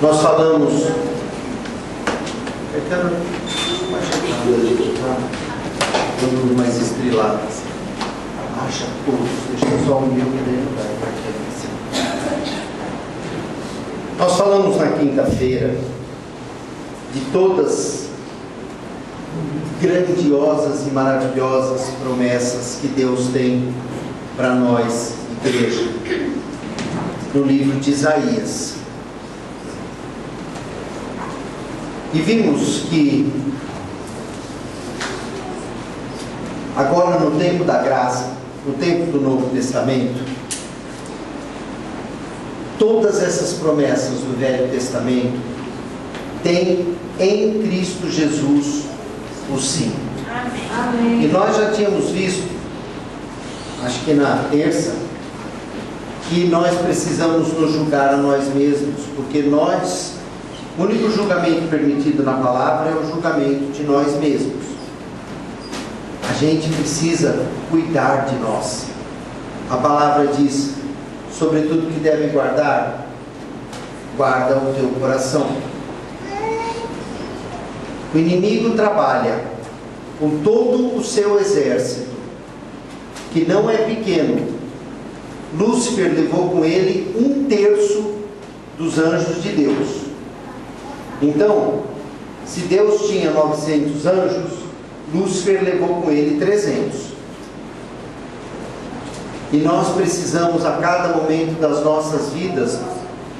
Nós falamos. Eu quero dando mais estreladas. Acha todos, deixa só o meu que daí não vai. Nós falamos na quinta-feira de todas grandiosas e maravilhosas promessas que Deus tem para nós, igreja, no livro de Isaías. E vimos que agora no tempo da graça, no tempo do Novo Testamento, todas essas promessas do Velho Testamento têm em Cristo Jesus o sim. Amém. E nós já tínhamos visto, acho que na terça, que nós precisamos nos julgar a nós mesmos, porque o único julgamento permitido na palavra é o julgamento de nós mesmos. A gente precisa cuidar de nós. A palavra diz: sobre tudo que deve guardar, guarda o teu coração. O inimigo trabalha com todo o seu exército, que não é pequeno. Lúcifer levou com ele 1/3 dos anjos de Deus. Então, se Deus tinha 900 anjos, Lúcifer levou com ele 300. E nós precisamos, a cada momento das nossas vidas,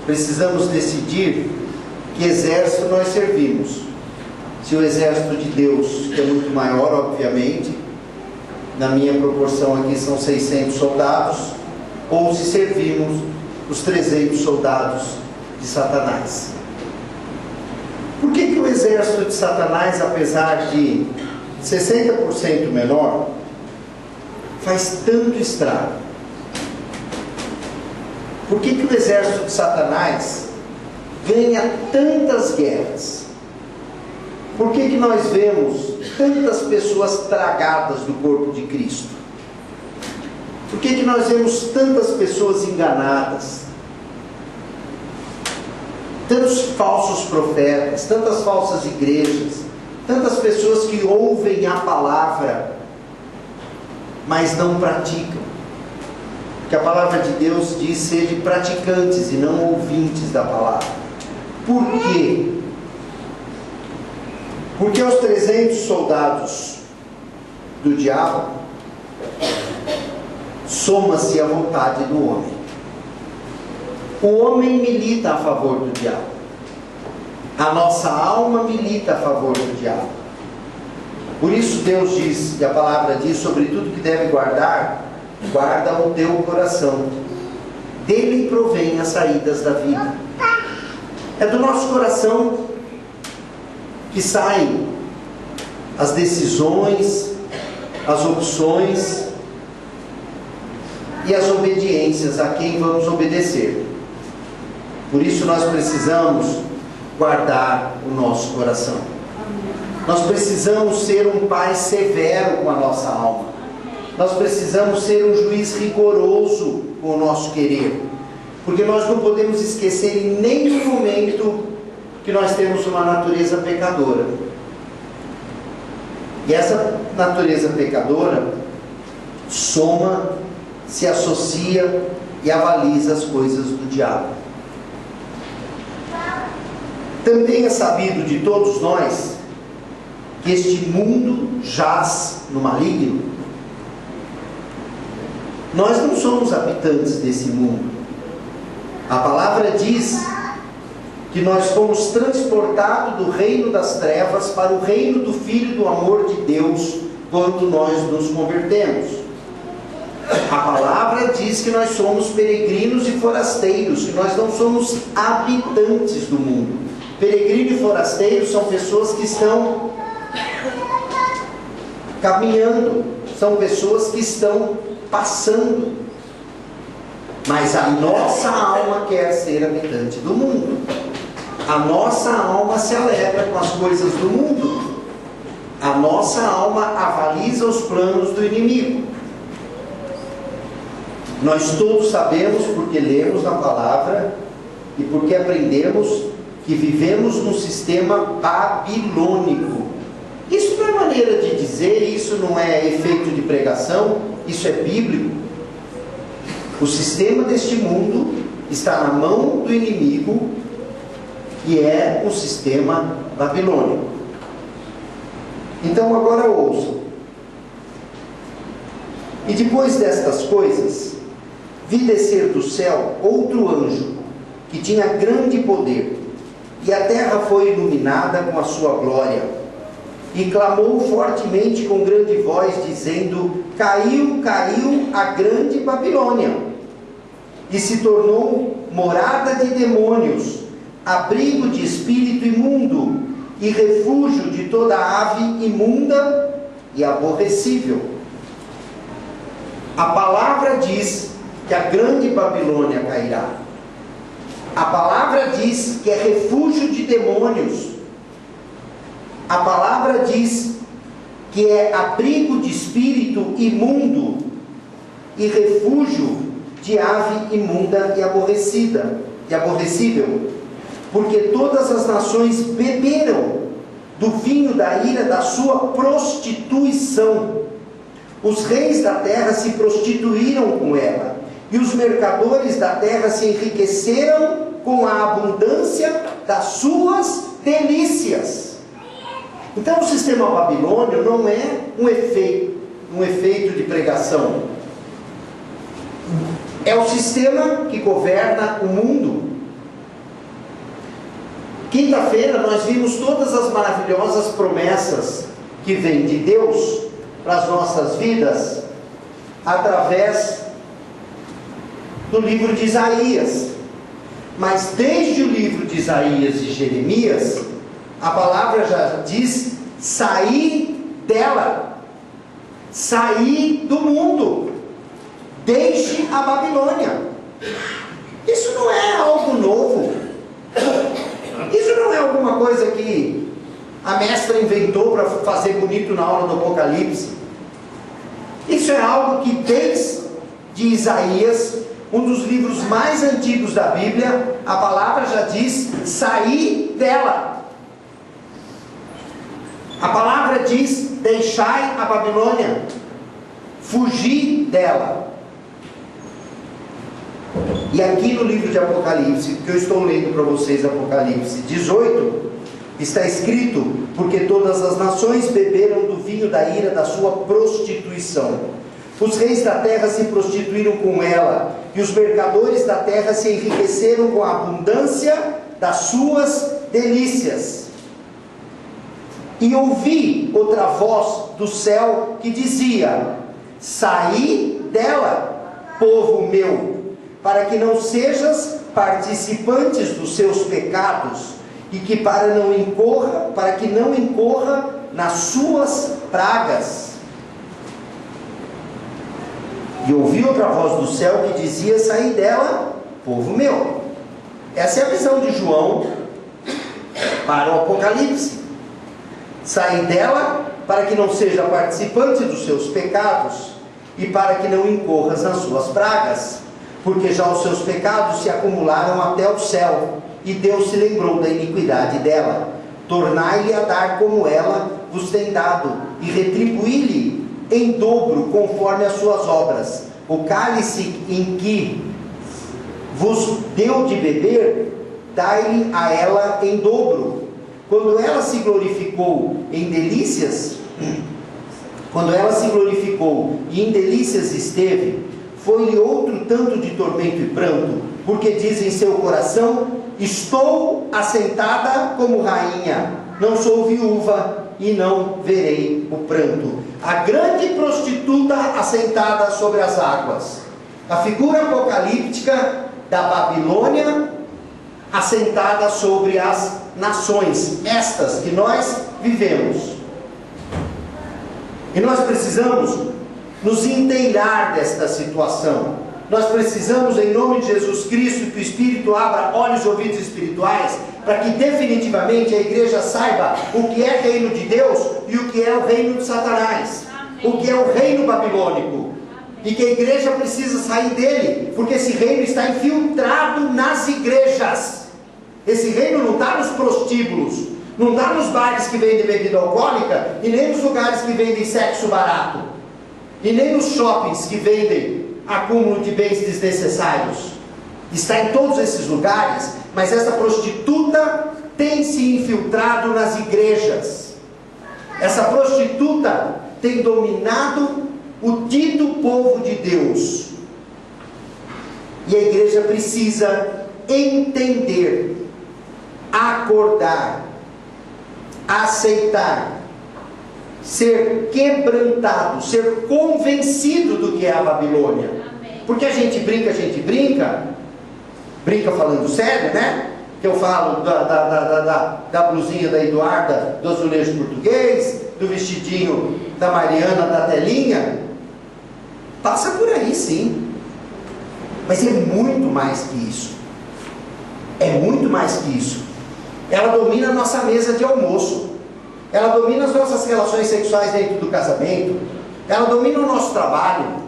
precisamos decidir que exército nós servimos. Se o exército de Deus, que é muito maior, obviamente, na minha proporção aqui são 600 soldados, ou se servimos os 300 soldados de Satanás. Por que o exército de Satanás, apesar de 60% menor, faz tanto estrago? Por que o exército de Satanás ganha tantas guerras? Por que nós vemos tantas pessoas tragadas do corpo de Cristo? Por que nós vemos tantas pessoas enganadas? Tantos falsos profetas, tantas falsas igrejas, tantas pessoas que ouvem a palavra, mas não praticam. Porque a palavra de Deus diz: sede praticantes e não ouvintes da palavra. Por quê? Porque aos 300 soldados do diabo soma-se a vontade do homem. O homem milita a favor do diabo. A nossa alma milita a favor do diabo. Por isso Deus diz, e a palavra diz, sobre tudo que deve guardar, guarda o teu coração. Dele provém as saídas da vida. É do nosso coração que saem as decisões, as opções e as obediências a quem vamos obedecer. Por isso nós precisamos guardar o nosso coração. Nós precisamos ser um pai severo com a nossa alma. Nós precisamos ser um juiz rigoroso com o nosso querer. Porque nós não podemos esquecer em nenhum momento que nós temos uma natureza pecadora. E essa natureza pecadora soma, se associa e avaliza as coisas do diabo. Também é sabido de todos nós que este mundo jaz no maligno. Nós não somos habitantes desse mundo. A palavra diz que nós fomos transportados do reino das trevas para o reino do Filho do amor de Deus quando nós nos convertemos. A palavra diz que nós somos peregrinos e forasteiros, que nós não somos habitantes do mundo. Peregrino e forasteiro são pessoas que estão caminhando, são pessoas que estão passando. Mas a nossa alma quer ser habitante do mundo. A nossa alma se alegra com as coisas do mundo. A nossa alma avaliza os planos do inimigo. Nós todos sabemos, porque lemos na palavra e porque aprendemos que vivemos num sistema babilônico. Isso não é maneira de dizer, isso não é efeito de pregação, isso é bíblico. O sistema deste mundo está na mão do inimigo e é um sistema babilônico. Então agora ouçam. E depois destas coisas, vi descer do céu outro anjo, que tinha grande poder, e a terra foi iluminada com a sua glória, e clamou fortemente com grande voz, dizendo: caiu, caiu a grande Babilônia, e se tornou morada de demônios, abrigo de espírito imundo, e refúgio de toda ave imunda e aborrecível. A palavra diz que a grande Babilônia cairá. A palavra diz que é refúgio de demônios. A palavra diz que é abrigo de espírito imundo e refúgio de ave imunda e aborrecida e aborrecível, porque todas as nações beberam do vinho da ira da sua prostituição. Os reis da terra se prostituíram com ela, e os mercadores da terra se enriqueceram com a abundância das suas delícias. Então o sistema babilônio não é um efeito de pregação. É o sistema que governa o mundo. Quinta-feira nós vimos todas as maravilhosas promessas que vêm de Deus para as nossas vidas através do livro de Isaías. Mas desde o livro de Isaías e Jeremias, a palavra já diz: sair dela, sair do mundo, deixe a Babilônia. Isso não é algo novo, isso não é alguma coisa que a mestra inventou para fazer bonito na aula do Apocalipse. Isso é algo que desde Isaías, um dos livros mais antigos da Bíblia, a palavra já diz: sair dela. A palavra diz: deixai a Babilônia, fugir dela. E aqui no livro de Apocalipse, que eu estou lendo para vocês, Apocalipse 18, está escrito: porque todas as nações beberam do vinho da ira da sua prostituição. Os reis da terra se prostituíram com ela, e os mercadores da terra se enriqueceram com a abundância das suas delícias. E ouvi outra voz do céu que dizia: saí dela, povo meu, para que não sejas participantes dos seus pecados, e que para que não incorra nas suas pragas. E ouvi outra voz do céu que dizia: saí dela, povo meu. Essa é a visão de João para o Apocalipse. Saí dela para que não seja participante dos seus pecados, e para que não incorras nas suas pragas, porque já os seus pecados se acumularam até o céu, e Deus se lembrou da iniquidade dela. Tornai-lhe a dar como ela vos tem dado, e retribuí-lhe em dobro conforme as suas obras. O cálice em que vos deu de beber, dai-lhe a ela em dobro. Quando ela se glorificou em delícias, e em delícias esteve, foi-lhe outro tanto de tormento e pranto, porque diz em seu coração: estou assentada como rainha, não sou viúva e não verei o pranto. A grande prostituta assentada sobre as águas. A figura apocalíptica da Babilônia assentada sobre as nações, estas que nós vivemos. E nós precisamos nos inteirar desta situação. Nós precisamos, em nome de Jesus Cristo, que o Espírito abra olhos e ouvidos espirituais, para que definitivamente a igreja saiba o que é reino de Deus e o que é o reino de Satanás. Amém. O que é o reino babilônico. E que a igreja precisa sair dele, porque esse reino está infiltrado nas igrejas. Esse reino não está nos prostíbulos, não está nos bares que vendem bebida alcoólica, e nem nos lugares que vendem sexo barato, e nem nos shoppings que vendem acúmulo de bens desnecessários. Está em todos esses lugares, mas essa prostituta tem se infiltrado nas igrejas. Essa prostituta tem dominado o dito povo de Deus. E a igreja precisa entender, acordar, aceitar, ser quebrantado, ser convencido do que é a Babilônia. Porque a gente brinca falando sério, né? Que eu falo da blusinha da Eduarda, do azulejo português, do vestidinho da Mariana, da telinha. Passa por aí, sim. Mas é muito mais que isso. É muito mais que isso. Ela domina a nossa mesa de almoço. Ela domina as nossas relações sexuais dentro do casamento. Ela domina o nosso trabalho.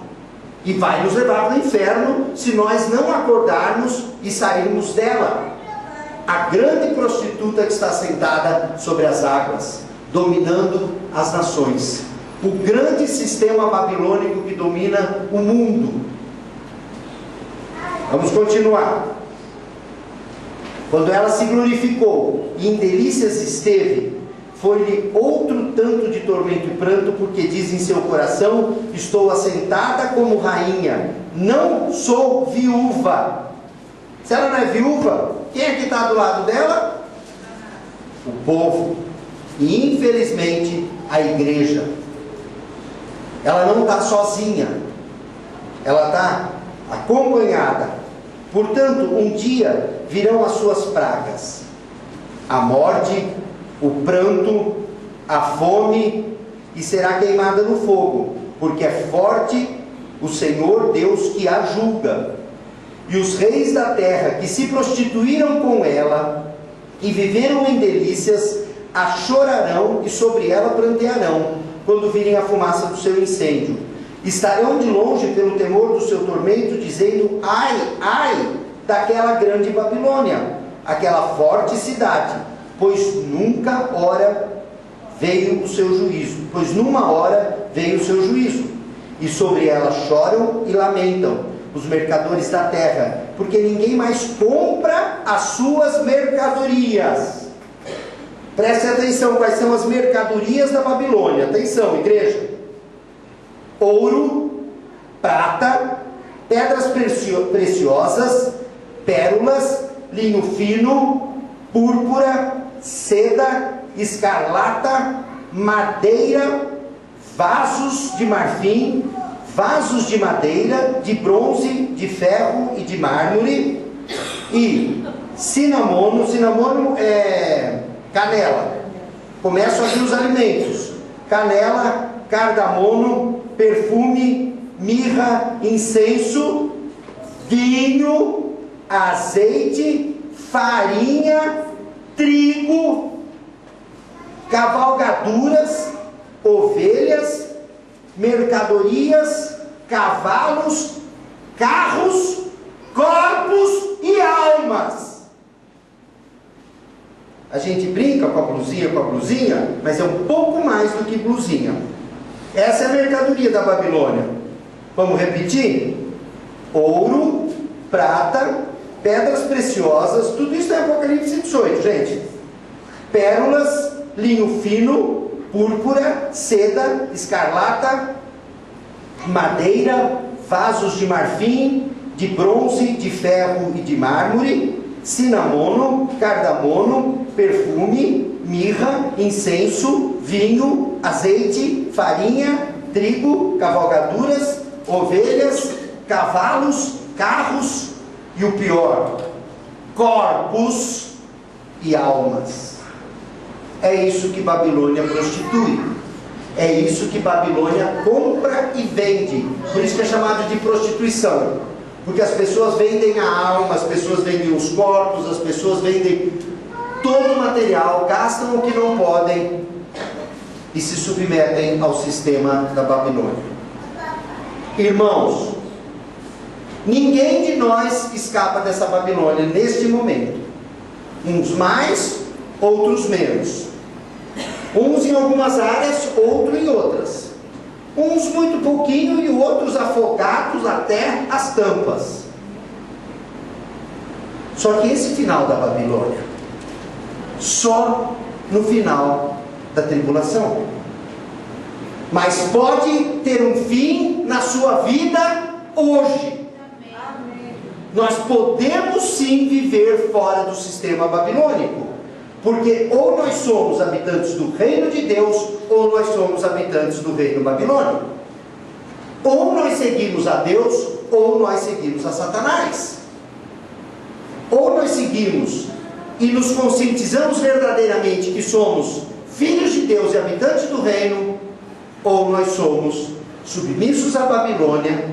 E vai nos levar para o inferno se nós não acordarmos e sairmos dela. A grande prostituta que está sentada sobre as águas, dominando as nações. O grande sistema babilônico que domina o mundo. Vamos continuar. Quando ela se glorificou e em delícias esteve, foi-lhe outro tanto de tormento e pranto, porque diz em seu coração: estou assentada como rainha, não sou viúva. Se ela não é viúva, quem é que está do lado dela? O povo. E infelizmente a igreja. Ela não está sozinha, ela está acompanhada. Portanto, um dia virão as suas pragas: a morte, o pranto, a fome, e será queimada no fogo, porque é forte o Senhor Deus que a julga. E os reis da terra que se prostituíram com ela e viveram em delícias, a chorarão e sobre ela prantearão, quando virem a fumaça do seu incêndio. Estarão de longe pelo temor do seu tormento, dizendo: ai, ai, daquela grande Babilônia, aquela forte cidade, pois numa hora veio o seu juízo. E sobre ela choram e lamentam os mercadores da terra, porque ninguém mais compra as suas mercadorias. Preste atenção, quais são as mercadorias da Babilônia. Atenção, igreja: ouro, prata, pedras preciosas, pérolas, linho fino, púrpura, seda, escarlata, madeira, vasos de marfim, vasos de madeira, de bronze, de ferro e de mármore, e cinamomo. Cinamomo é canela. Começam aqui os alimentos: canela, cardamomo, perfume, mirra, incenso, vinho, azeite, farinha, trigo, cavalgaduras, ovelhas, mercadorias, cavalos, carros, corpos e almas. A gente brinca com a blusinha, mas é um pouco mais do que blusinha. Essa é a mercadoria da Babilônia. Vamos repetir? Ouro, prata, pedras preciosas, tudo isso é Apocalipse 18, gente. Pérolas, linho fino, púrpura, seda, escarlata, madeira, vasos de marfim, de bronze, de ferro e de mármore, cinamomo, cardamomo, perfume, mirra, incenso, vinho, azeite, farinha, trigo, cavalgaduras, ovelhas, cavalos, carros e o pior, corpos e almas. É isso que Babilônia prostitui. É isso que Babilônia compra e vende. Por isso que é chamado de prostituição. Porque as pessoas vendem a alma, as pessoas vendem os corpos, as pessoas vendem todo o material, gastam o que não podem e se submetem ao sistema da Babilônia. Irmãos, ninguém de nós escapa dessa Babilônia neste momento. Uns mais, outros menos. Uns em algumas áreas, outros em outras. Uns muito pouquinho e outros afogados até as tampas. Só que esse final da Babilônia, só no final da tribulação. Mas pode ter um fim na sua vida hoje. Amém. Nós podemos sim viver fora do sistema babilônico. Porque ou nós somos habitantes do reino de Deus, ou nós somos habitantes do reino babilônico. Ou nós seguimos a Deus, ou nós seguimos a Satanás. Ou nós seguimos e nos conscientizamos verdadeiramente que somos filhos de Deus e habitantes do reino, ou nós somos submissos à Babilônia,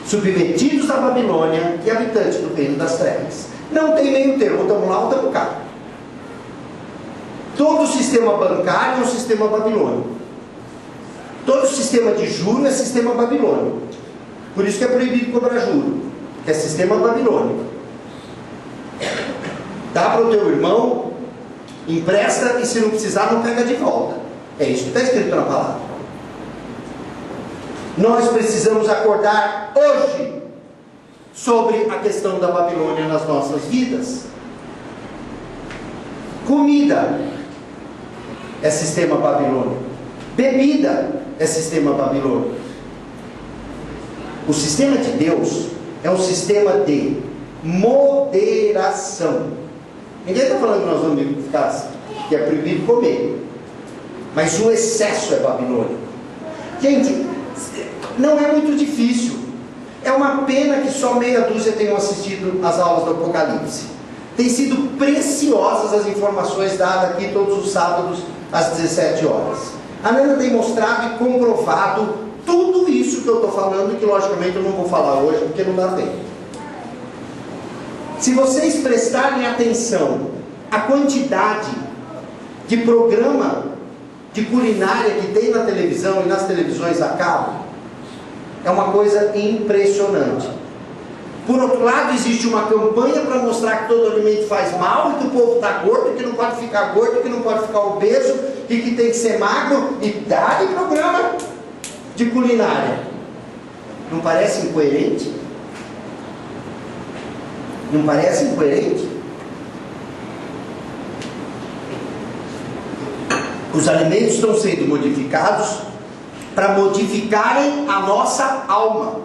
submetidos à Babilônia e habitantes do reino das trevas. Não tem meio termo, ou estamos lá ou estamos cá. Todo o sistema bancário é um sistema babilônico. Todo o sistema de juros é sistema babilônico. Por isso que é proibido cobrar juro, que é sistema babilônico. Dá para o teu irmão, empresta e se não precisar não pega de volta. É isso que está escrito na palavra. Nós precisamos acordar hoje sobre a questão da Babilônia nas nossas vidas. Comida é sistema babilônico. Bebida é sistema babilônico. O sistema de Deus é um sistema de moderação. Ninguém está falando que nós vamos ficar, que é proibido comer. Mas o excesso é babilônico. Gente, não é muito difícil. É uma pena que só meia dúzia tenham assistido às aulas do Apocalipse. Tem sido preciosas as informações dadas aqui todos os sábados às 17 horas. A Nana tem mostrado e comprovado tudo isso que eu estou falando, que logicamente eu não vou falar hoje porque não dá tempo. Se vocês prestarem atenção à quantidade de programa de culinária que tem na televisão e nas televisões a cabo, é uma coisa impressionante. Por outro lado, existe uma campanha para mostrar que todo alimento faz mal, e que o povo está gordo, que não pode ficar gordo, que não pode ficar obeso, e que tem que ser magro, e dá de programa de culinária. Não parece incoerente? Não parece incoerente? Os alimentos estão sendo modificados para modificarem a nossa alma.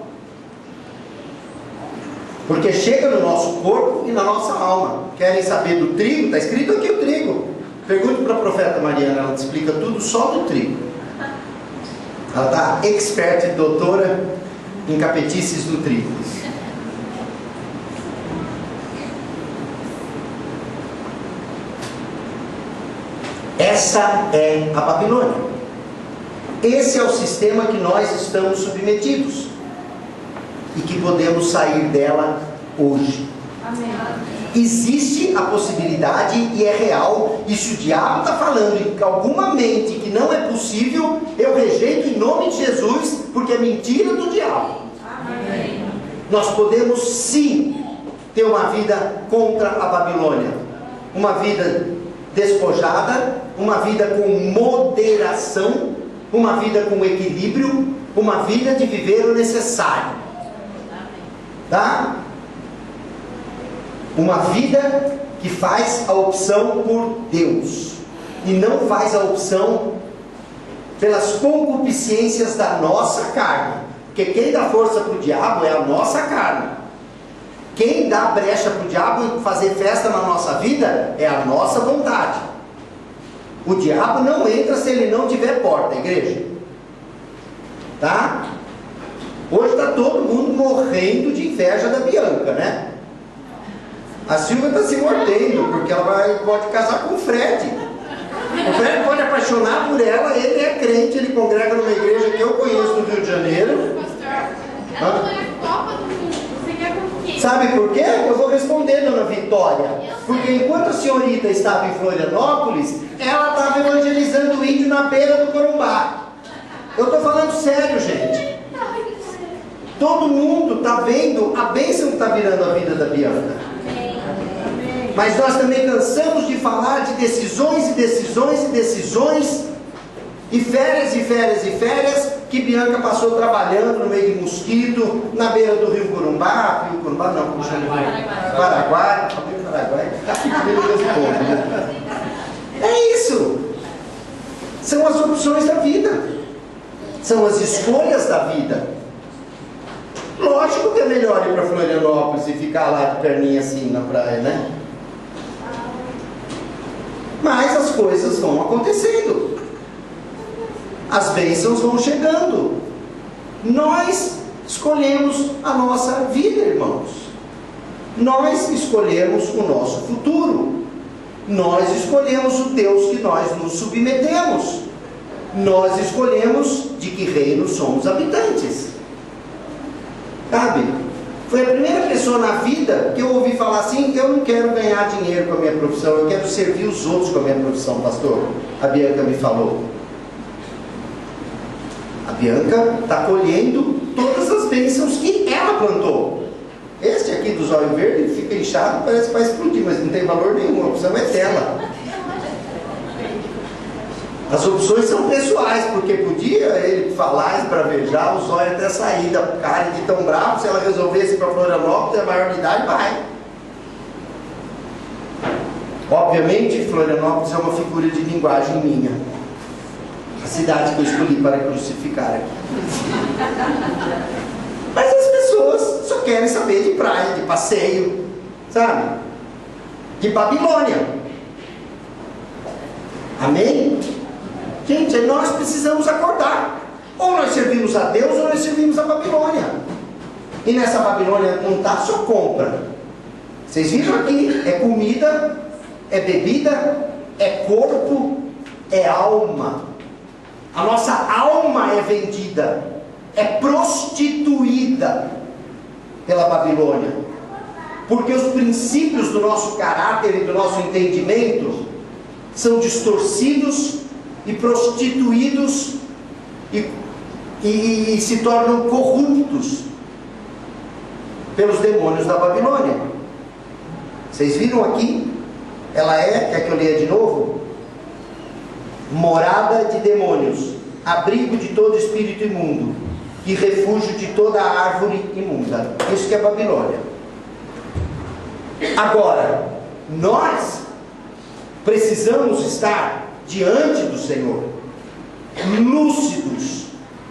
Porque chega no nosso corpo e na nossa alma. Querem saber do trigo? Está escrito aqui o trigo. Pergunte para a profeta Mariana, ela te explica tudo só do trigo. Ela está expert, doutora em capetices do trigo. Essa é a Babilônia. Esse é o sistema que nós estamos submetidos e que podemos sair dela hoje. Amém. Existe a possibilidade e é real, e se o diabo está falando em alguma mente que não é possível, eu rejeito em nome de Jesus, porque é mentira do diabo. Amém. Nós podemos sim ter uma vida contra a Babilônia, uma vida despojada, uma vida com moderação, uma vida com equilíbrio, uma vida de viver o necessário. Tá? Uma vida que faz a opção por Deus e não faz a opção pelas concupiscências da nossa carne, porque quem dá força para o diabo é a nossa carne. Quem dá brecha para o diabo fazer festa na nossa vida é a nossa vontade. O diabo não entra se ele não tiver porta, igreja. Tá? Hoje está todo mundo morrendo de inveja da Bianca, né? A Silvia está se mordendo, porque ela pode casar com o Fred. O Fred pode apaixonar por ela, ele é crente, ele congrega numa igreja que eu conheço no Rio de Janeiro. Ela não é Copa do Mundo, você quer com quem? Sabe por quê? Eu vou responder, dona Vitória. Porque enquanto a senhorita estava em Florianópolis, ela estava evangelizando o índio na beira do Corumbá. Eu estou falando sério, gente. Todo mundo está vendo a bênção que está virando a vida da Bianca. Mas nós também cansamos de falar de decisões e decisões e decisões, e férias e férias e férias, que Bianca passou trabalhando no meio de Mosquito, na beira do Rio Corumbá, não, Paraguai, é isso, são as opções da vida, são as escolhas da vida. Lógico que é melhor ir para Florianópolis e ficar lá de perninha assim na praia, né? Mas as coisas vão acontecendo, as bênçãos vão chegando. Nós escolhemos a nossa vida, irmãos. Nós escolhemos o nosso futuro. Nós escolhemos o Deus que nós nos submetemos. Nós escolhemos de que reino somos habitantes. Sabe? Foi a primeira pessoa na vida que eu ouvi falar assim: eu não quero ganhar dinheiro com a minha profissão, eu quero servir os outros com a minha profissão, pastor. A Bianca me falou. A Bianca está colhendo todas as bênçãos que ela plantou. Este aqui dos olhos verdes fica inchado, parece que vai explodir, mas não tem valor nenhum, a opção é dela. As opções são pessoais, porque podia ele falar, esbravejar, os olhos até sair da cara de tão bravo. Se ela resolvesse ir para Florianópolis, a maior de idade vai. Obviamente, Florianópolis é uma figura de linguagem minha. A cidade que eu escolhi para crucificar aqui. Mas as pessoas só querem saber de praia, de passeio, sabe? De Babilônia. Amém? Gente, nós precisamos acordar. Ou nós servimos a Deus, ou nós servimos a Babilônia. E nessa Babilônia não está só compra. Vocês viram aqui? É comida, é bebida, é corpo, é alma. A nossa alma é vendida, é prostituída pela Babilônia. Porque os princípios do nosso caráter e do nosso entendimento são distorcidos e prostituídos e se tornam corruptos pelos demônios da Babilônia. Vocês viram aqui? Ela quer que eu leia de novo? Morada de demônios, abrigo de todo espírito imundo e refúgio de toda árvore imunda. Isso que é Babilônia. Agora, nós precisamos estar diante do Senhor, lúcidos,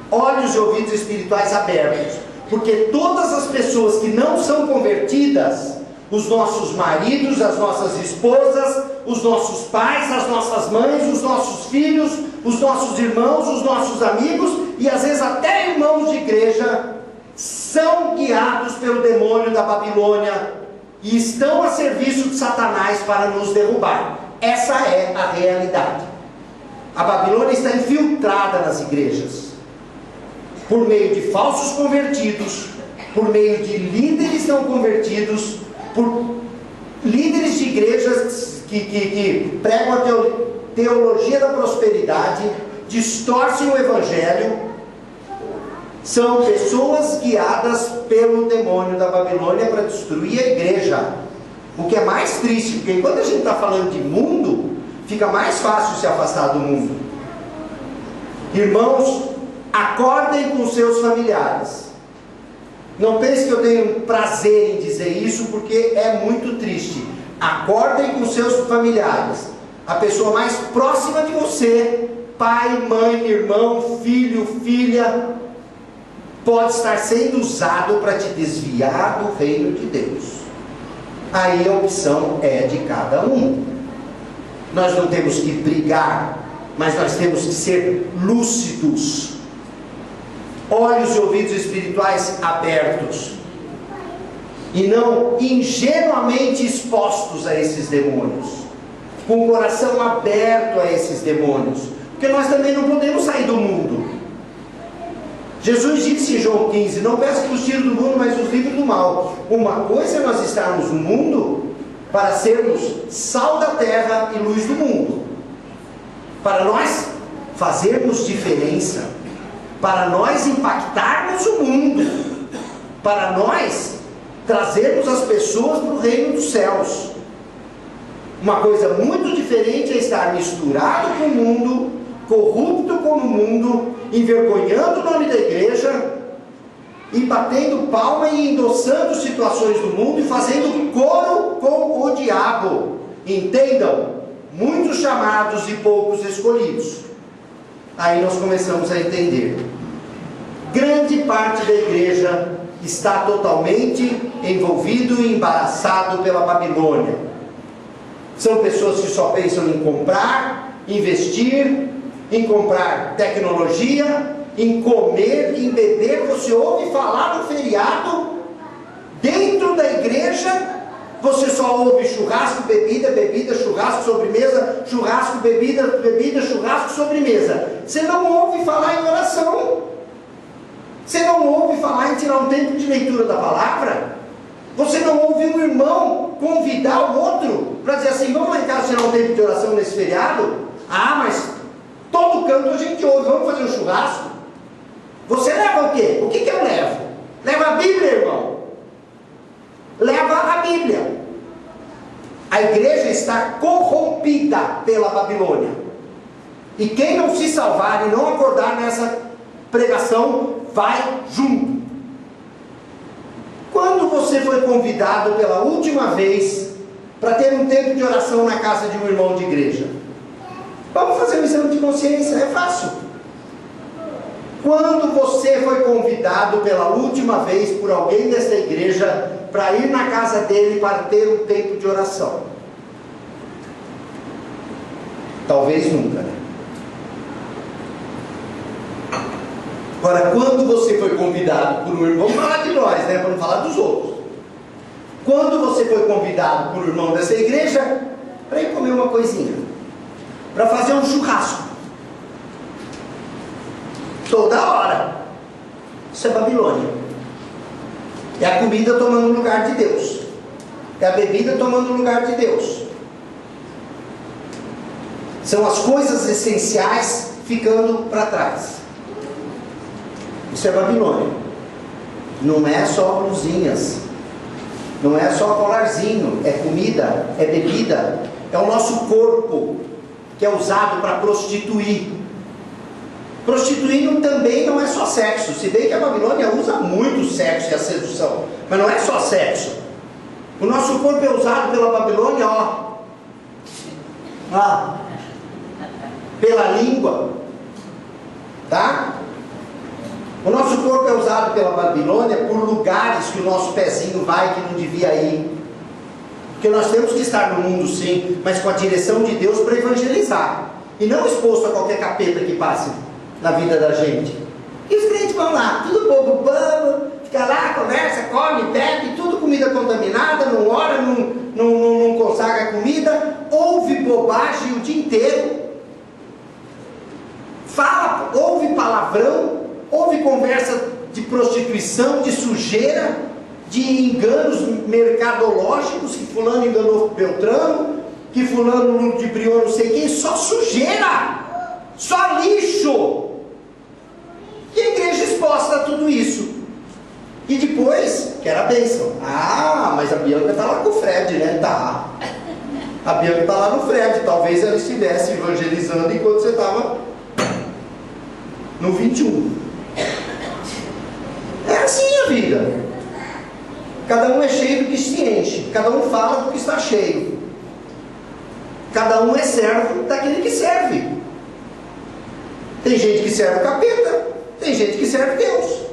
olhos e ouvidos espirituais abertos, porque todas as pessoas que não são convertidas, os nossos maridos, as nossas esposas, os nossos pais, as nossas mães, os nossos filhos, os nossos irmãos, os nossos amigos e às vezes até irmãos de igreja, são guiados pelo demônio da Babilônia e estão a serviço de Satanás para nos derrubar. Essa é a realidade. A Babilônia está infiltrada nas igrejas, por meio de falsos convertidos, por meio de líderes não convertidos, por líderes de igrejas que pregam a teologia da prosperidade, distorcem o evangelho. São pessoas guiadas pelo demônio da Babilônia para destruir a igreja. O que é mais triste, porque enquanto a gente está falando de mundo, fica mais fácil se afastar do mundo. Irmãos, acordem com seus familiares. Não pense que eu tenho prazer em dizer isso, porque é muito triste. Acordem com seus familiares. A pessoa mais próxima de você, pai, mãe, irmão, filho, filha, pode estar sendo usado para te desviar do reino de Deus. Aí a opção é de cada um. Nós não temos que brigar, mas nós temos que ser lúcidos, olhos e ouvidos espirituais abertos, e não ingenuamente expostos a esses demônios, com o coração aberto a esses demônios, porque nós também não podemos sair do mundo. Jesus disse em João 15: não peço que os tire do mundo, mas os livre do mal. Uma coisa é nós estarmos no mundo para sermos sal da terra e luz do mundo, para nós fazermos diferença, para nós impactarmos o mundo, para nós trazermos as pessoas para o reino dos céus. Uma coisa muito diferente é estar misturado com o mundo, corrupto com o mundo, envergonhando o nome da igreja, e batendo palma e endossando situações do mundo e fazendo coro com o diabo. Entendam, muitos chamados e poucos escolhidos. Aí nós começamos a entender. Grande parte da igreja está totalmente envolvido e embaraçado pela Babilônia. São pessoas que só pensam em comprar, investir, em comprar tecnologia, em comer, em beber. Você ouve falar no feriado, dentro da igreja, você só ouve churrasco, bebida, bebida, churrasco, sobremesa, churrasco, bebida, bebida, churrasco, sobremesa. Você não ouve falar em oração. Você não ouve falar em tirar um tempo de leitura da palavra. Você não ouve um irmão convidar o outro para dizer assim: vamos lá em casa tirar um tempo de oração nesse feriado? Ah, mas todo canto a gente ouve, vamos fazer um churrasco? Você leva o quê? O que eu levo? Leva a Bíblia, irmão. Leva a Bíblia. A igreja está corrompida pela Babilônia. E quem não se salvar e não acordar nessa pregação, vai junto. Quando você foi convidado pela última vez para ter um tempo de oração na casa de um irmão de igreja? Vamos fazer um exame de consciência, é fácil. Quando você foi convidado pela última vez por alguém desta igreja para ir na casa dele para ter um tempo de oração? Talvez nunca, né? Agora, quando você foi convidado por um irmão, vamos falar de nós, né? Para não falar dos outros. Quando você foi convidado por um irmão dessa igreja para ir comer uma coisinha, para fazer um churrasco, toda hora, isso é Babilônia. É a comida tomando o lugar de Deus, é a bebida tomando o lugar de Deus, são as coisas essenciais ficando para trás. Isso é Babilônia. Não é só blusinhas, não é só colarzinho, é comida, é bebida, é o nosso corpo que é usado para prostituir. Prostituindo também não é só sexo, se bem que a Babilônia usa muito o sexo e a sedução, mas não é só sexo. O nosso corpo é usado pela Babilônia, pela língua, tá? O nosso corpo é usado pela Babilônia por lugares que o nosso pezinho vai que não devia ir. Porque nós temos que estar no mundo sim, mas com a direção de Deus para evangelizar, e não exposto a qualquer capeta que passe na vida da gente. E os crentes vão lá, tudo bobo, fica lá, conversa, come, bebe, tudo comida contaminada, não ora, não consagra comida, ouve bobagem o dia inteiro, fala, ouve palavrão, ouve conversa de prostituição, de sujeira, de enganos mercadológicos, que fulano enganou Beltrano, que fulano ludibriou não sei quem, só sujeira, só lixo. E a igreja exposta a tudo isso. E depois, que era a bênção. Ah, mas a Bianca está lá com o Fred, né? Tá. A Bianca está lá no Fred. Talvez ela estivesse evangelizando enquanto você estava no 21. É assim a vida. Cada um é cheio do que se enche. Cada um fala do que está cheio. Cada um é servo daquele que serve. Tem gente que serve o capeta, tem gente que serve Deus.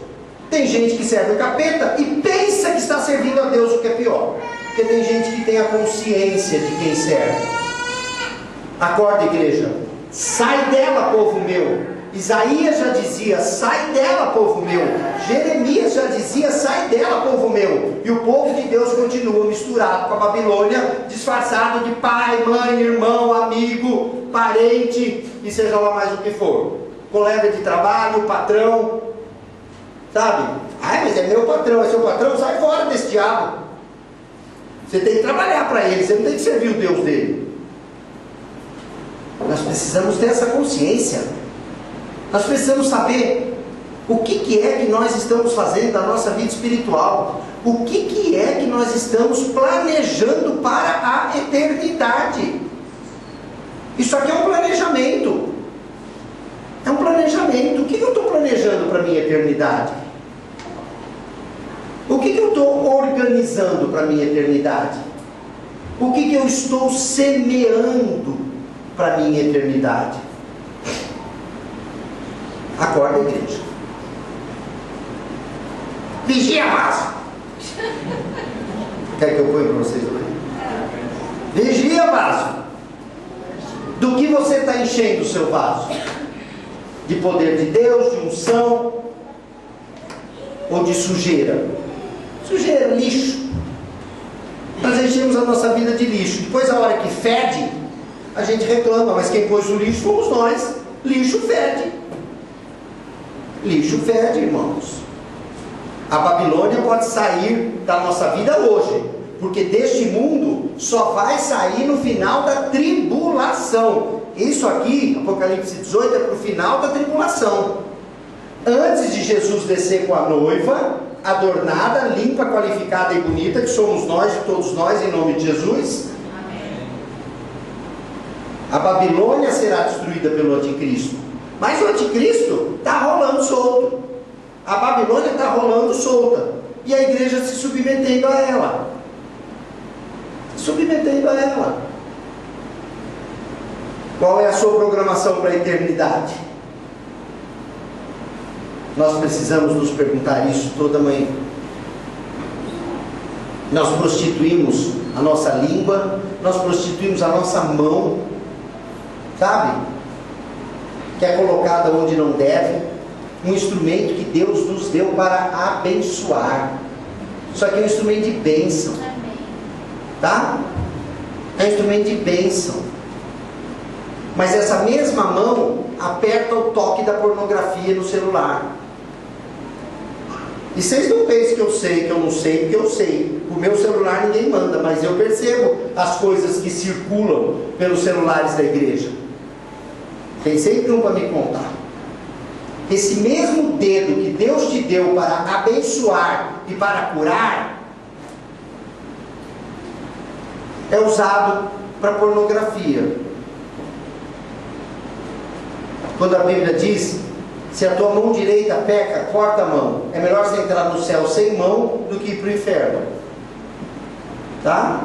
Tem gente que serve o capeta e pensa que está servindo a Deus, o que é pior. Porque tem gente que tem a consciência de quem serve. Acorda, igreja. Sai dela, povo meu. Isaías já dizia: sai dela, povo meu. Jeremias já dizia: sai dela, povo meu. E o povo de Deus continua misturado com a Babilônia, disfarçado de pai, mãe, irmão, amigo, parente, e seja lá mais o que for, colega de trabalho, patrão, sabe? Ai, mas é meu patrão, é seu patrão, sai fora desse diabo. Você tem que trabalhar para ele, você não tem que servir o Deus dele. Nós precisamos ter essa consciência. Nós precisamos saber O que é que nós estamos fazendo da nossa vida espiritual? O que é que nós estamos planejando para a eternidade? Isso aqui é um planejamento. É um planejamento. O que eu estou planejando para a minha eternidade? O que eu estou organizando para a minha eternidade? O que eu estou semeando para a minha eternidade? Acorda, igreja. Vigia, vaso. Quer que eu ponha para vocês hoje? Vigia, vaso. Do que você está enchendo o seu vaso? De poder de Deus, de unção, ou de sujeira? Sujeira, lixo. Nós enchemos a nossa vida de lixo. Depois, a hora que fede, a gente reclama, mas quem pôs o lixo fomos nós. Lixo fede. Lixo fede, irmãos. A Babilônia pode sair da nossa vida hoje, porque deste mundo só vai sair no final da tribulação. Isso aqui, Apocalipse 18, é para o final da tribulação. Antes de Jesus descer com a noiva, adornada, limpa, qualificada e bonita, que somos nós, todos nós, em nome de Jesus. Amém. A Babilônia será destruída pelo anticristo. Mas o anticristo está rolando solto. A Babilônia está rolando solta. E a igreja se submetendo a ela. Submetendo a ela. Qual é a sua programação para a eternidade? Nós precisamos nos perguntar isso toda manhã. Nós prostituímos a nossa língua, nós prostituímos a nossa mão, sabe? Que é colocada onde não deve. Um instrumento que Deus nos deu para abençoar. Isso aqui é um instrumento de bênção. Tá? É um instrumento de bênção. Mas essa mesma mão aperta o toque da pornografia no celular. E vocês não pensem que eu sei, que eu não sei, porque eu sei. O meu celular ninguém manda, mas eu percebo as coisas que circulam pelos celulares da igreja. Tem sempre um para me contar. Esse mesmo dedo que Deus te deu para abençoar e para curar é usado para pornografia. Quando a Bíblia diz: se a tua mão direita peca, corta a mão. É melhor você entrar no céu sem mão do que ir para o inferno. Tá?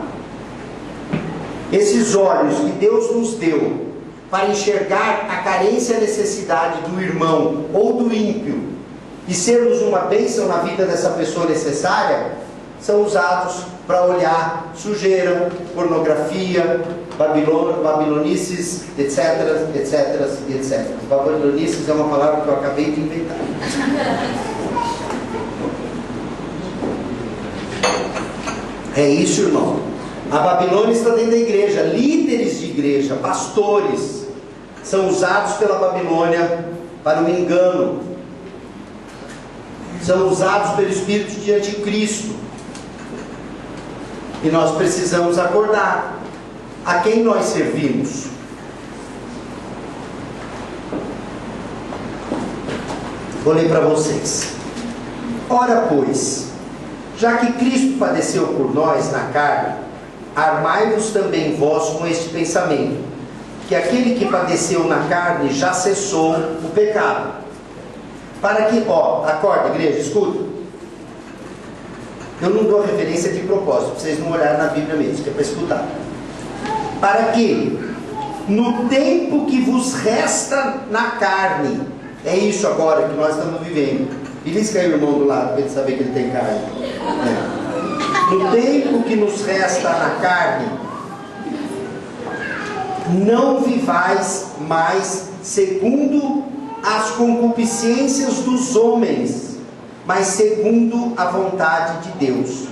Esses olhos que Deus nos deu para enxergar a carência e a necessidade do irmão ou do ímpio e sermos uma bênção na vida dessa pessoa necessária, são usados para olhar sujeira, pornografia, babilonices, etc, etc, etc. Babilonices é uma palavra que eu acabei de inventar. É isso, irmão. A Babilônia está dentro da igreja. Líderes de igreja, pastores, são usados pela Babilônia para o engano. São usados pelo espírito de anticristo. E nós precisamos acordar. A quem nós servimos? Vou ler para vocês. Ora, pois, já que Cristo padeceu por nós na carne, armai-vos também vós com este pensamento, que aquele que padeceu na carne já cessou o pecado. Para que, acorda, igreja, escuta. Eu não dou referência de propósito, para vocês não olharem na Bíblia mesmo, que é para escutar. Para que, no tempo que vos resta na carne, é isso agora que nós estamos vivendo. Belisca aí o irmão do lado, para ele saber que ele tem carne. No tempo que nos resta na carne, não vivais mais segundo as concupiscências dos homens, mas segundo a vontade de Deus.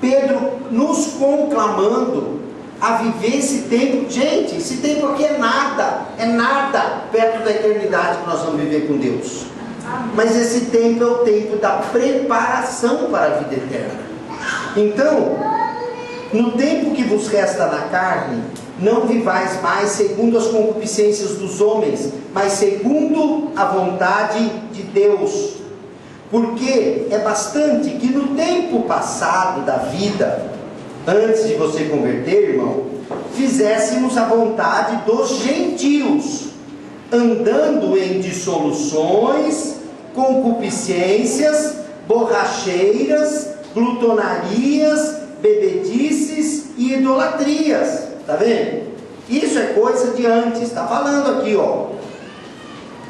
Pedro nos conclamando a viver esse tempo. Gente, esse tempo aqui é nada perto da eternidade que nós vamos viver com Deus. Mas esse tempo é o tempo da preparação para a vida eterna. Então, no tempo que vos resta na carne, não vivais mais segundo as concupiscências dos homens, mas segundo a vontade de Deus. Porque é bastante que no tempo passado da vida, antes de você converter, irmão, fizéssemos a vontade dos gentios, andando em dissoluções, concupiscências, borracheiras, glutonarias, bebedices e idolatrias. Está vendo? Isso é coisa de antes, está falando aqui, ó.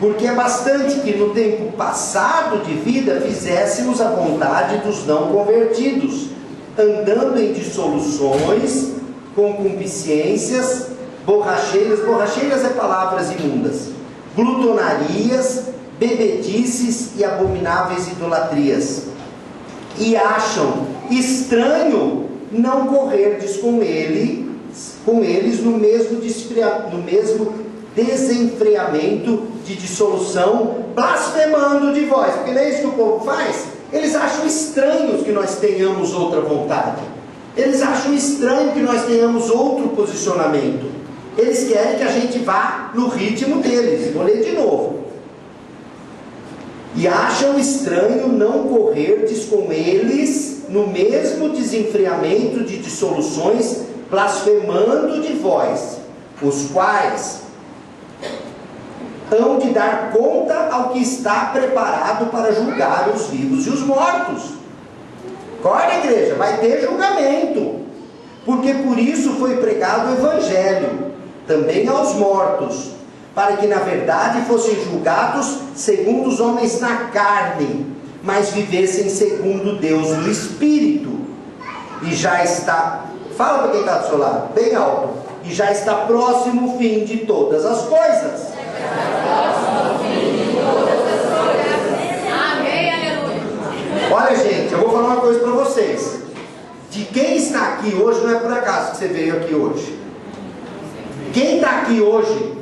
Porque é bastante que no tempo passado de vida fizéssemos a vontade dos não convertidos, andando em dissoluções, concupiscências, borracheiras é palavras imundas, glutonarias, bebedices e abomináveis idolatrias. E acham estranho não correrdes com eles no mesmo desenfreamento de dissolução, blasfemando de vós. Porque não é isso que o povo faz? Eles acham estranhos que nós tenhamos outra vontade. Eles acham estranho que nós tenhamos outro posicionamento. Eles querem que a gente vá no ritmo deles. Vou ler de novo. E acham estranho não correrdes com eles no mesmo desenfreamento de dissoluções, blasfemando de vós, os quais hão de dar conta ao que está preparado para julgar os vivos e os mortos. Acorda, igreja, vai ter julgamento, porque por isso foi pregado o Evangelho também aos mortos, para que na verdade fossem julgados segundo os homens na carne, mas vivessem segundo Deus no Espírito. E já está, fala para quem está do seu lado, bem alto, e já está próximo o fim de todas as coisas. Olha, gente, eu vou falar uma coisa para vocês. De quem está aqui hoje, não é por acaso que você veio aqui hoje. Quem está aqui hoje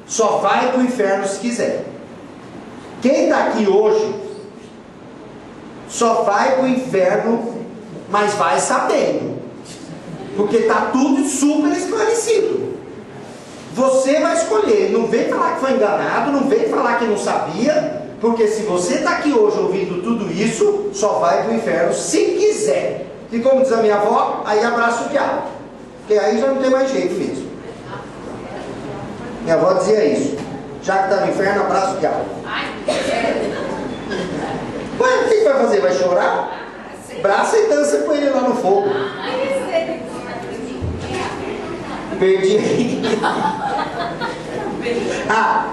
só vai para o inferno se quiser. Quem está aqui hoje só vai para o inferno, mas vai sabendo, porque está tudo super esclarecido. Você vai escolher. Não vem falar que foi enganado, não vem falar que não sabia, porque se você está aqui hoje ouvindo tudo isso, só vai para o inferno se quiser. E como diz a minha avó, aí abraça o diabo, porque aí já não tem mais jeito mesmo. Minha avó dizia isso: já que está no inferno, abraça o diabo. Ué, o que vai fazer? Vai chorar? Abraça e dança com ele lá no fogo. Perdi.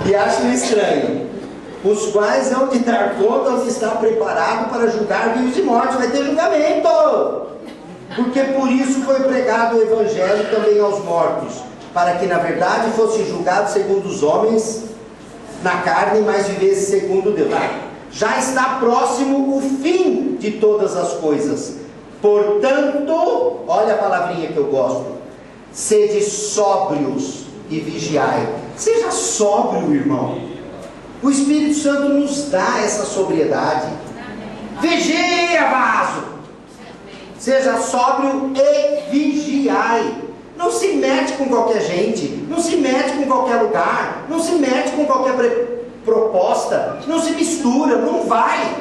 E acho estranho, os quais hão de dar conta ao que está preparado para julgar vivos e mortos. Vai ter julgamento, porque por isso foi pregado o Evangelho também aos mortos, para que na verdade fossem julgados segundo os homens na carne, mas vivessem segundo Deus. Já está próximo o fim de todas as coisas. Portanto, olha a palavrinha que eu gosto: sede sóbrios e vigiai. Seja sóbrio, irmão. O Espírito Santo nos dá essa sobriedade. Vigia, vaso. Seja sóbrio e vigiai. Não se mete com qualquer gente, não se mete com qualquer lugar, não se mete com qualquer proposta, não se mistura, não vai.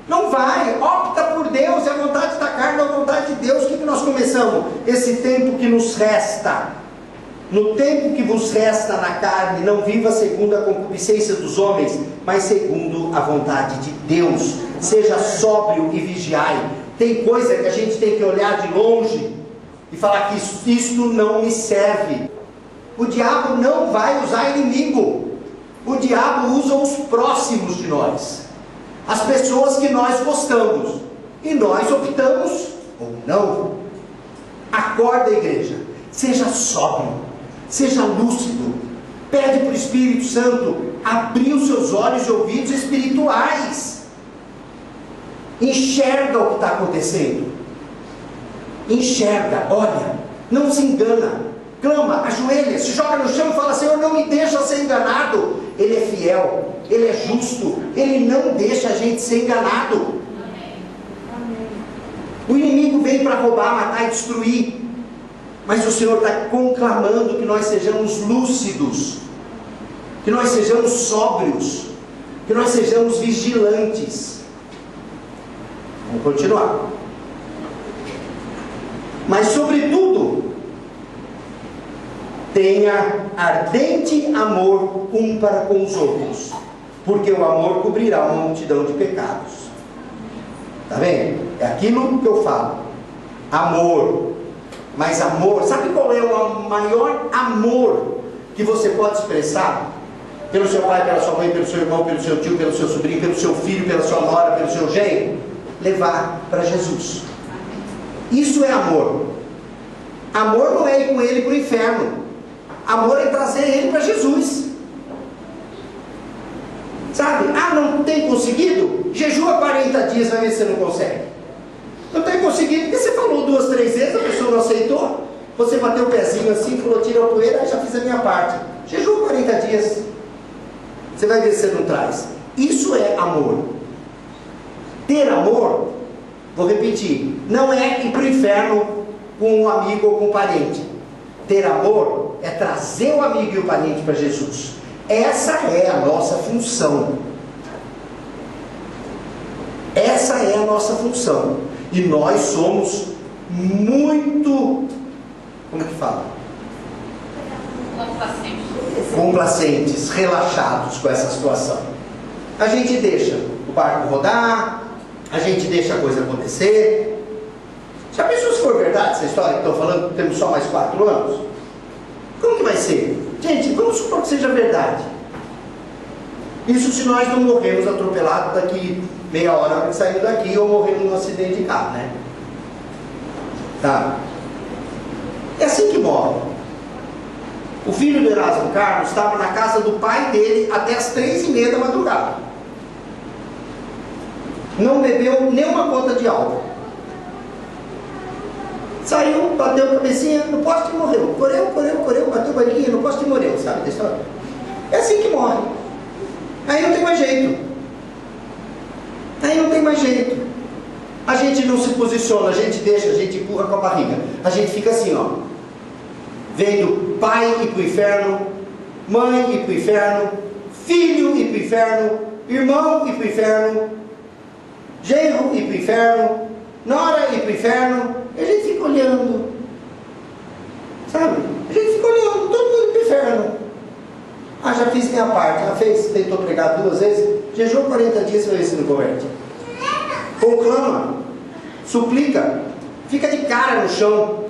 Não vai, opta por Deus, é a vontade da carne, é a vontade de Deus. O que nós começamos? Esse tempo que nos resta. No tempo que vos resta na carne, não viva segundo a concupiscência dos homens, mas segundo a vontade de Deus. Seja sóbrio e vigiai. Tem coisa que a gente tem que olhar de longe e falar que isto não me serve. O diabo não vai usar inimigo. O diabo usa os próximos de nós, as pessoas que nós gostamos, e nós optamos ou não. Acorda, igreja, seja sóbrio, seja lúcido, pede para o Espírito Santo abrir os seus olhos e ouvidos espirituais, enxerga o que está acontecendo, enxerga, olha, não se engana, clama, ajoelha, se joga no chão e fala: Senhor, não me deixa ser enganado. Ele é fiel, Ele é justo, Ele não deixa a gente ser enganado. O inimigo vem para roubar, matar e destruir, mas o Senhor está conclamando que nós sejamos lúcidos, que nós sejamos sóbrios, que nós sejamos vigilantes. Vamos continuar. Mas sobretudo, tenha ardente amor um para com os outros, porque o amor cobrirá uma multidão de pecados. Está vendo? É aquilo que eu falo. Amor. Mas amor, sabe qual é o maior amor que você pode expressar? Pelo seu pai, pela sua mãe, pelo seu irmão, pelo seu tio, pelo seu sobrinho, pelo seu filho, pela sua nora, pelo seu genro? Levar para Jesus. Isso é amor. Amor não é ir com ele para o inferno. Amor é trazer ele para Jesus. Sabe? Ah, não tem conseguido? Jejua 40 dias, vai ver se você não consegue. Não tem conseguido porque você falou 2, 3 vezes, a pessoa não aceitou. Você bateu o pezinho assim, falou, tira a poeira, já fiz a minha parte. Jejua 40 dias. Você vai ver se você não traz. Isso é amor. Ter amor, vou repetir, não é ir para o inferno com um amigo ou com um parente. Ter amor é trazer o amigo e o parente para Jesus. Essa é a nossa função. Essa é a nossa função. E nós somos muito, como que fala? Complacentes, relaxados com essa situação. A gente deixa o barco rodar, a gente deixa a coisa acontecer. Já pensou se for verdade essa história que estão falando que temos só mais 4 anos? Como que vai ser? Gente, vamos supor que seja verdade. Isso se nós não morrermos atropelados daqui meia hora que saímos daqui, ou morrermos num acidente de carro, né? Tá? É assim que morre. O filho do Erasmo Carlos estava na casa do pai dele até as 3h30 da madrugada. Não bebeu nenhuma gota de álcool. Saiu, bateu a cabecinha no poste e morreu. Correu, bateu a barriguinha no poste e morreu, sabe da história? É assim que morre. Aí não tem mais jeito. A gente não se posiciona, a gente deixa, a gente empurra com a barriga. A gente fica assim, ó. Vendo pai ir para o inferno, mãe ir para o inferno, filho ir para o inferno, irmão ir para o inferno, genro ir para o inferno, nora ir para o inferno. A gente fica olhando, sabe? A gente fica olhando, todo mundo para o inferno. Ah, já fiz minha parte. Já fez, tentou pregar 2 vezes, jejuou 40 dias para ver se não converte. Conclama, suplica, fica de cara no chão,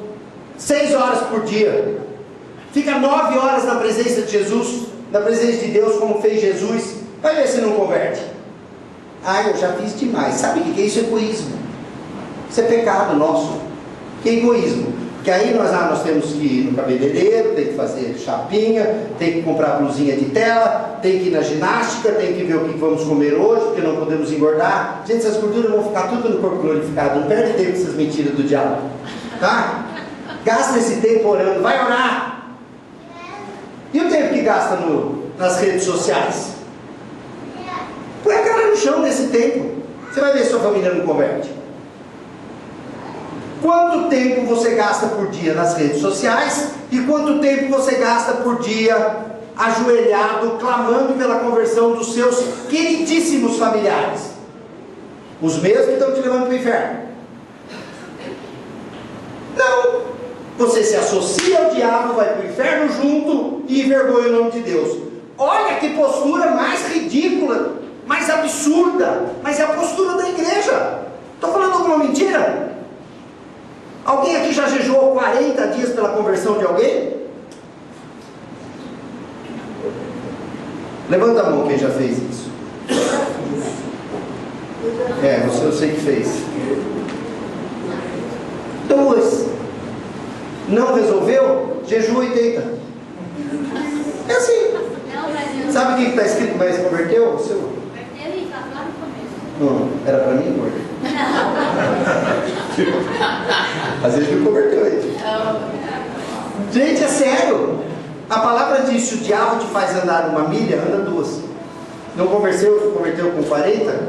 6 horas por dia, fica 9 horas na presença de Jesus, na presença de Deus, como fez Jesus, vai ver se não converte. Ah, eu já fiz demais. Sabe o que é isso? Egoísmo. Isso é pecado nosso. Que é egoísmo. Porque aí nós temos que ir no cabeleireiro, tem que fazer chapinha, tem que comprar blusinha de tela, tem que ir na ginástica, tem que ver o que vamos comer hoje, porque não podemos engordar. Gente, essas gorduras vão ficar tudo no corpo glorificado. Não perde tempo com essas mentiras do diabo. Tá? Gasta esse tempo orando. Vai orar. E o tempo que gasta nas redes sociais? Põe a cara no chão nesse tempo. Você vai ver se sua família não converte. Quanto tempo você gasta por dia nas redes sociais e quanto tempo você gasta por dia ajoelhado, clamando pela conversão dos seus queridíssimos familiares? Os mesmos que estão te levando para o inferno. Não. Você se associa ao diabo, vai para o inferno junto e envergonha o nome de Deus. Olha que postura mais ridícula, mais absurda, mas é a postura da igreja. Estou falando alguma mentira? Alguém aqui já jejuou 40 dias pela conversão de alguém? Levanta a mão quem já fez isso. Você eu sei que fez. 2. Não resolveu? Jejua 80. É assim. Sabe o que está escrito? Mas converteu? O seu? Converteu e está lá no começo. Não, era para mim, amor? Às vezes me converteu aí. Gente, é sério. A palavra diz: se o diabo te faz andar 1 milha, anda 2. Não converteu com 40?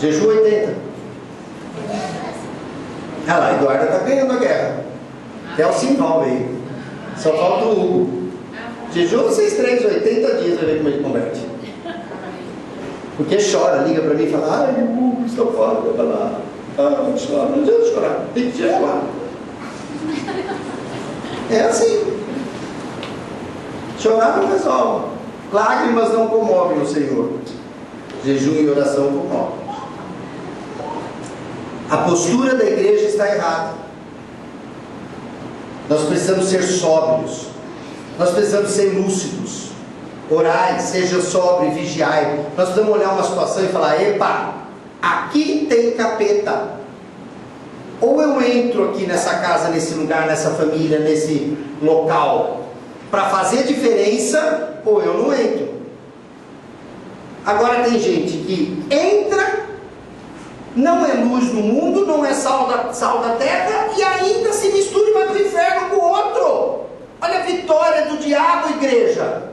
Jejua 80. Olha lá, a Eduarda está ganhando a guerra. Até o Simval aí. Só falta o Hugo. Jejum 6, 3, 80 dias, vai ver como ele converte. Porque chora, liga para mim e fala: ai, estou fora, vai lá. Ah, chora, não adianta chorar, tem que jejuar. É assim. Chorar não resolve. Lágrimas não comovem o Senhor. Jejum e oração comovem. A postura da igreja está errada. Nós precisamos ser sóbrios. Nós precisamos ser lúcidos. Orai, seja sóbrio e vigiai. Nós precisamos olhar uma situação e falar: epa, aqui tem capeta. Ou eu entro aqui nessa casa, nesse lugar, nessa família, nesse local para fazer diferença, ou eu não entro. Agora tem gente que entra, não é luz do mundo, não é sal da terra, e ainda se mistura e vai para o inferno com o outro. Olha a vitória do diabo, igreja.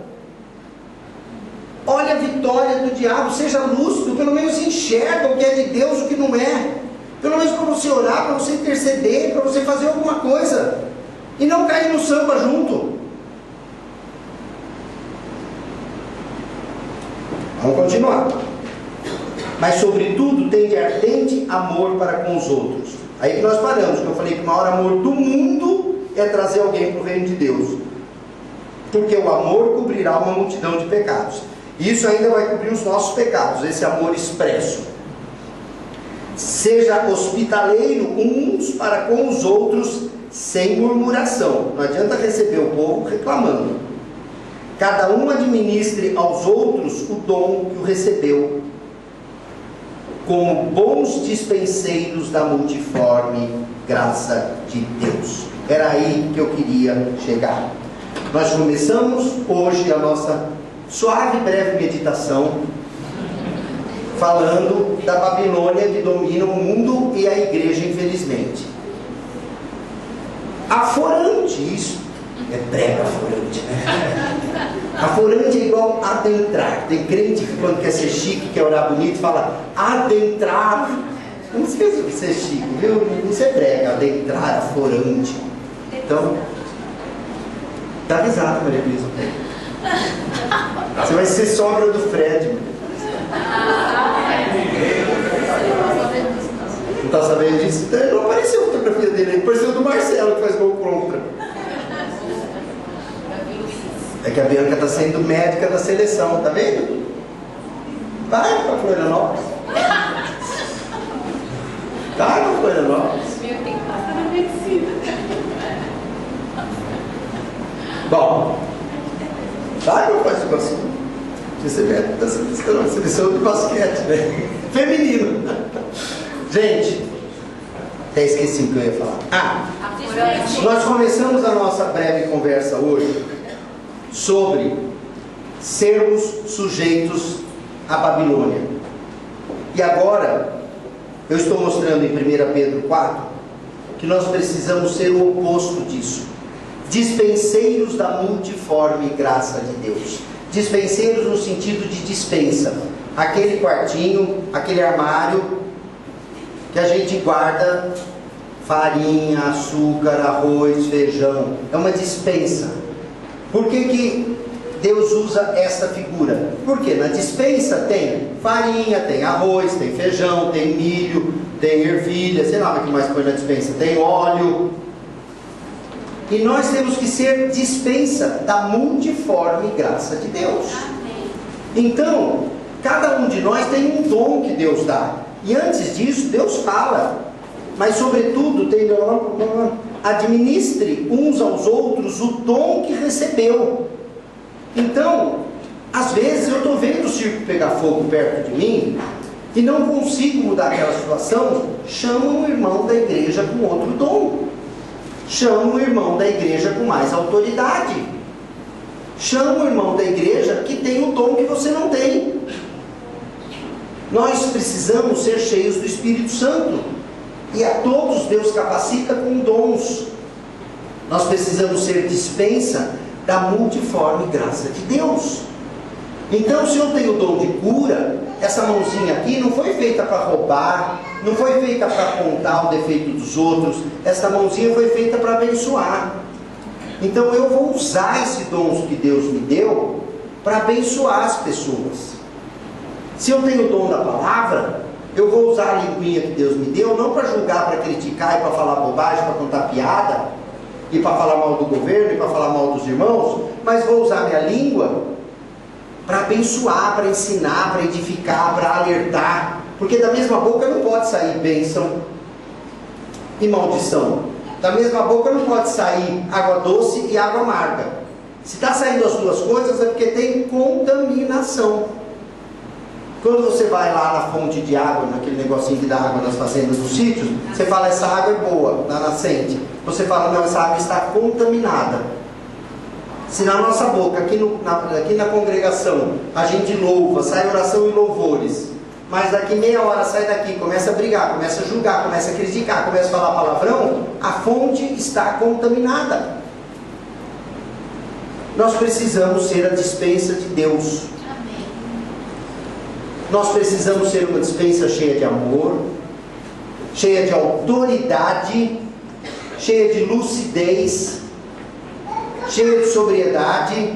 Olha a vitória do diabo. Seja lúcido, pelo menos enxerga o que é de Deus e o que não é. Pelo menos para você orar, para você interceder, para você fazer alguma coisa. E não cair no samba junto. Vamos continuar. Mas sobretudo tem de ardente amor para com os outros. Aí que nós paramos, que eu falei que o maior amor do mundo é trazer alguém para o reino de Deus. Porque o amor cobrirá uma multidão de pecados. E isso ainda vai cobrir os nossos pecados, esse amor expresso. Seja hospitaleiro uns para com os outros, sem murmuração. Não adianta receber o povo reclamando. Cada um administre aos outros o dom que o recebeu, como bons dispenseiros da multiforme graça de Deus. Era aí que eu queria chegar. Nós começamos hoje a nossa suave e breve meditação falando da Babilônia que domina o mundo e a igreja, infelizmente. Aforante isso. É prega aforante, né? Aforante é igual adentrar. Tem crente que quando quer ser chique, quer orar bonito, fala adentrar. Não esqueça de ser chique, viu? Isso é prega, adentrar, aforante. Então, dá risada, Maria Luísa. Você vai ser sogra do Fred. Não está sabendo disso? Não apareceu a fotografia dele, apareceu do Marcelo, que faz gol contra. É que a Bianca está sendo médica da seleção, tá vendo? Vai para Florianópolis. Vai para Florianópolis. Tem que passar na medicina. Bom, vai para fazer negócio. Você é médico da seleção de basquete, né? Feminino. Gente, até esqueci o que eu ia falar. Nós começamos a nossa breve conversa hoje sobre sermos sujeitos à Babilônia. E agora, eu estou mostrando em 1 Pedro 4 que nós precisamos ser o oposto disso. Dispenseiros da multiforme graça de Deus. Dispenseiros no sentido de dispensa. Aquele quartinho, aquele armário que a gente guarda farinha, açúcar, arroz, feijão. É uma dispensa. Por que Deus usa essa figura? Porque na dispensa tem farinha, tem arroz, tem feijão, tem milho, tem ervilha, sei lá o que mais põe na dispensa, tem óleo. E nós temos que ser dispensa da multiforme graça de Deus. Então, cada um de nós tem um dom que Deus dá. E antes disso, Deus fala. Mas sobretudo, administre uns aos outros o dom que recebeu. Então, às vezes eu estou vendo o circo pegar fogo perto de mim e não consigo mudar aquela situação. Chama um irmão da igreja com outro dom. Chama um irmão da igreja com mais autoridade. Chama um irmão da igreja que tem o dom que você não tem. Nós precisamos ser cheios do Espírito Santo. E a todos Deus capacita com dons. Nós precisamos ser dispensa da multiforme graça de Deus. Então, se eu tenho o dom de cura, essa mãozinha aqui não foi feita para roubar, não foi feita para apontar o defeito dos outros. Essa mãozinha foi feita para abençoar. Então eu vou usar esse dom que Deus me deu para abençoar as pessoas. Se eu tenho o dom da palavra, eu vou usar a linguinha que Deus me deu, não para julgar, para criticar, e para falar bobagem, para contar piada, e para falar mal do governo, e para falar mal dos irmãos, mas vou usar minha língua para abençoar, para ensinar, para edificar, para alertar, porque da mesma boca não pode sair bênção e maldição, da mesma boca não pode sair água doce e água amarga. Se está saindo as duas coisas é porque tem contaminação. Quando você vai lá na fonte de água, naquele negocinho que dá água nas fazendas dos sítios, você fala, essa água é boa, na nascente. Você fala, não, essa água está contaminada. Se na nossa boca, aqui na congregação, a gente louva, sai oração e louvores, mas daqui meia hora sai daqui, começa a brigar, começa a julgar, começa a criticar, começa a falar palavrão, a fonte está contaminada. Nós precisamos ser a despensa de Deus. Nós precisamos ser uma despensa cheia de amor, cheia de autoridade, cheia de lucidez, cheia de sobriedade,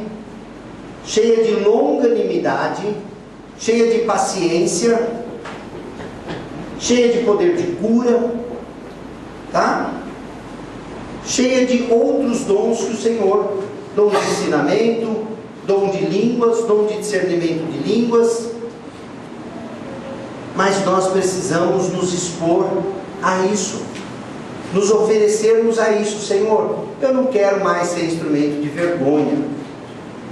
cheia de longanimidade, cheia de paciência, cheia de poder de cura, tá? Cheia de outros dons que o Senhor, dom de ensinamento, dom de línguas, dom de discernimento de línguas. Mas nós precisamos nos expor a isso, nos oferecermos a isso. Senhor, eu não quero mais ser instrumento de vergonha,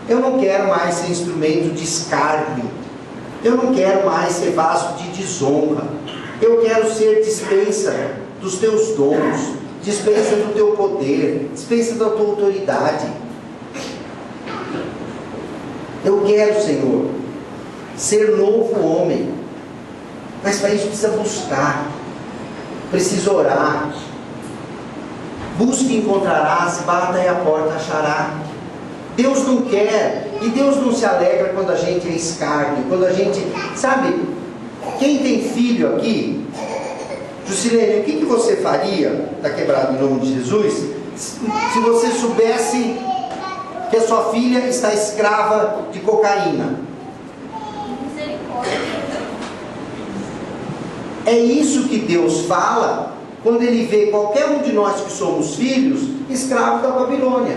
eu não quero mais ser instrumento de escárnio, eu não quero mais ser vaso de desonra, eu quero ser dispensa dos teus dons, dispensa do teu poder, dispensa da tua autoridade. Eu quero, Senhor, ser novo homem. Mas para isso precisa buscar, precisa orar. Busque e encontrarás, bata e a porta achará. Deus não quer, e Deus não se alegra quando a gente é escárnio, quando a gente, sabe, quem tem filho aqui, Jusilene, o que você faria, está quebrado em nome de Jesus, se você soubesse que a sua filha está escrava de cocaína? É isso que Deus fala quando Ele vê qualquer um de nós que somos filhos escravo da Babilônia,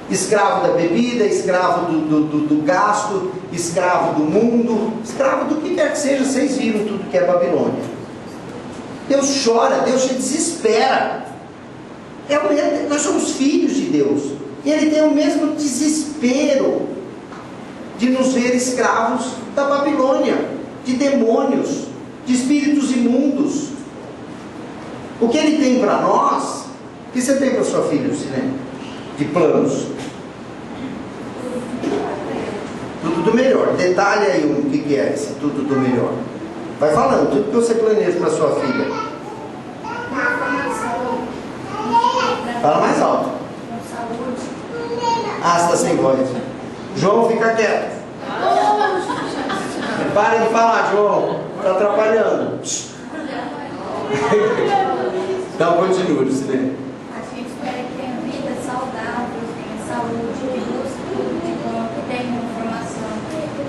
escravo da bebida, escravo do gasto, escravo do mundo, escravo do que quer que seja. Vocês viram tudo que é Babilônia. Deus chora, Deus se desespera. Nós somos filhos de Deus, e Ele tem o mesmo desespero de nos ver escravos da Babilônia, de demônios, de espíritos imundos. O que Ele tem para nós, o que você tem para sua filha, Lucilene? De planos? Tudo do melhor. Detalhe aí o que é esse tudo do melhor. Vai falando, tudo que você planeja para sua filha. Fala mais alto. Ah, você está sem voz. João, fica quieto. Pare de falar, João. Está atrapalhando. Então continue, Lucilene. A gente espera que tenha vida saudável, tenha saúde, que busque de bom, que tenha informação,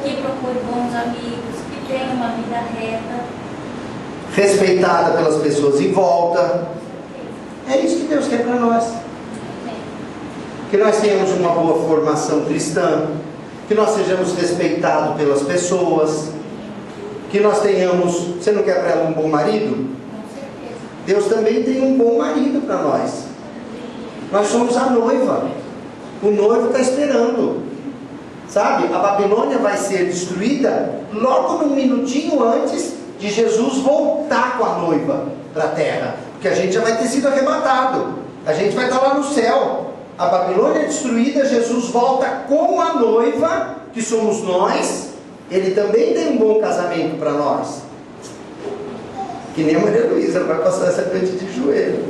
que procure bons amigos, que tenha uma vida reta, respeitada pelas pessoas em volta. É isso que Deus quer para nós. Que nós tenhamos uma boa formação cristã, que nós sejamos respeitados pelas pessoas, que nós tenhamos. Você não quer para ela um bom marido? Deus também tem um bom marido para nós. Nós somos a noiva, o noivo está esperando, sabe? A Babilônia vai ser destruída logo num minutinho antes de Jesus voltar com a noiva para a terra, porque a gente já vai ter sido arrebatado, a gente vai estar lá no céu. A Babilônia é destruída, Jesus volta com a noiva, que somos nós. Ele também tem um bom casamento para nós, que nem a Maria Luísa vai passar essa noite de joelho.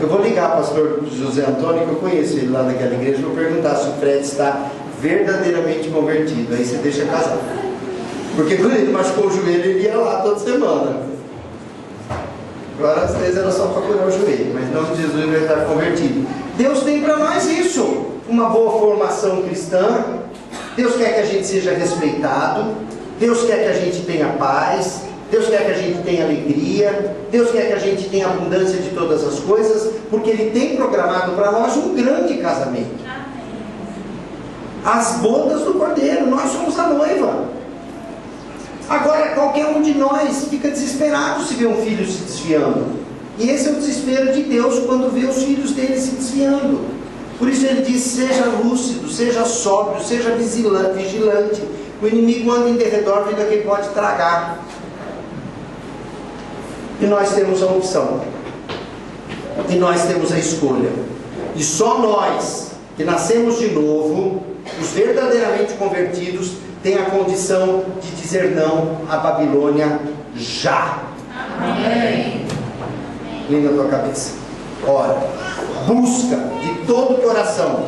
Eu vou ligar para o pastor José Antônio, que eu conheço ele lá naquela igreja, vou perguntar se o Fred está verdadeiramente convertido. Aí você deixa casar, porque quando ele machucou o joelho, ele ia lá toda semana. Agora às vezes era só para curar o joelho, mas em nome de Jesus ele vai estar convertido. Deus tem para nós isso, uma boa formação cristã. Deus quer que a gente seja respeitado, Deus quer que a gente tenha paz, Deus quer que a gente tenha alegria, Deus quer que a gente tenha abundância de todas as coisas, porque Ele tem programado para nós um grande casamento. As bodas do Cordeiro, nós somos a noiva. Agora, qualquer um de nós fica desesperado se vê um filho se desviando. E esse é o desespero de Deus quando vê os filhos dele se desviando. Por isso Ele diz: seja lúcido, seja sóbrio, seja vigilante. O inimigo anda em derredor, vendo a quem pode tragar. E nós temos a opção. E nós temos a escolha. E só nós, que nascemos de novo, os verdadeiramente convertidos, tem a condição de dizer não à Babilônia já. Amém. Linda a tua cabeça. Ora, busca de todo o coração